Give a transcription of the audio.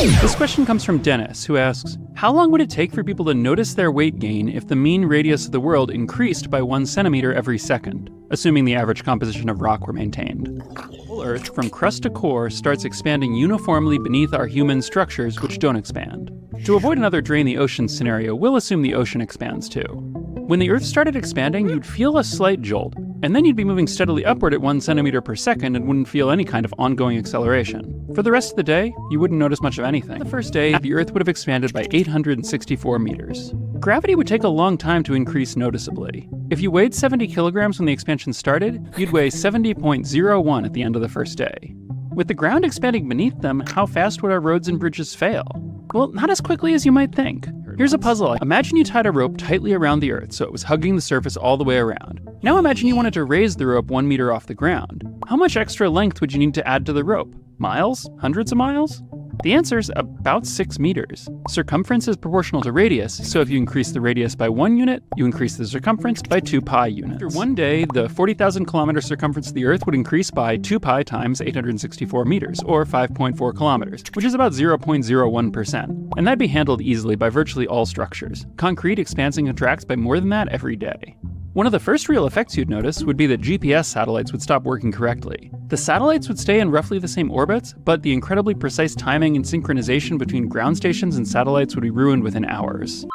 This question comes from Dennis, who asks, how long would it take for people to notice their weight gain if the mean radius of the world increased by 1 centimeter every second, assuming the average composition of rock were maintained? Earth, from crust to core, starts expanding uniformly beneath our human structures, which don't expand. To avoid another drain the ocean scenario, we'll assume the ocean expands too. When the Earth started expanding, you'd feel a slight jolt, and then you'd be moving steadily upward at 1 centimeter per second and wouldn't feel any kind of ongoing acceleration. For the rest of the day, you wouldn't notice much of anything. The first day, the Earth would have expanded by 864 meters. Gravity would take a long time to increase noticeably. If you weighed 70 kilograms when the expansion started, you'd weigh 70.01 at the end of the first day. With the ground expanding beneath them, how fast would our roads and bridges fail? Well, not as quickly as you might think. Here's a puzzle. Imagine you tied a rope tightly around the Earth so it was hugging the surface all the way around. Now imagine you wanted to raise the rope 1 meter off the ground. How much extra length would you need to add to the rope? Miles? Hundreds of miles? The answer is about 6 meters. Circumference is proportional to radius, so if you increase the radius by 1 unit, you increase the circumference by 2 pi units. After 1 day, the 40,000 kilometer circumference of the Earth would increase by 2 pi times 864 meters, or 5.4 kilometers, which is about 0.01%. And that'd be handled easily by virtually all structures. Concrete expands and contracts by more than that every day. One of the first real effects you'd notice would be that GPS satellites would stop working correctly. The satellites would stay in roughly the same orbits, but the incredibly precise timing and synchronization between ground stations and satellites would be ruined within hours.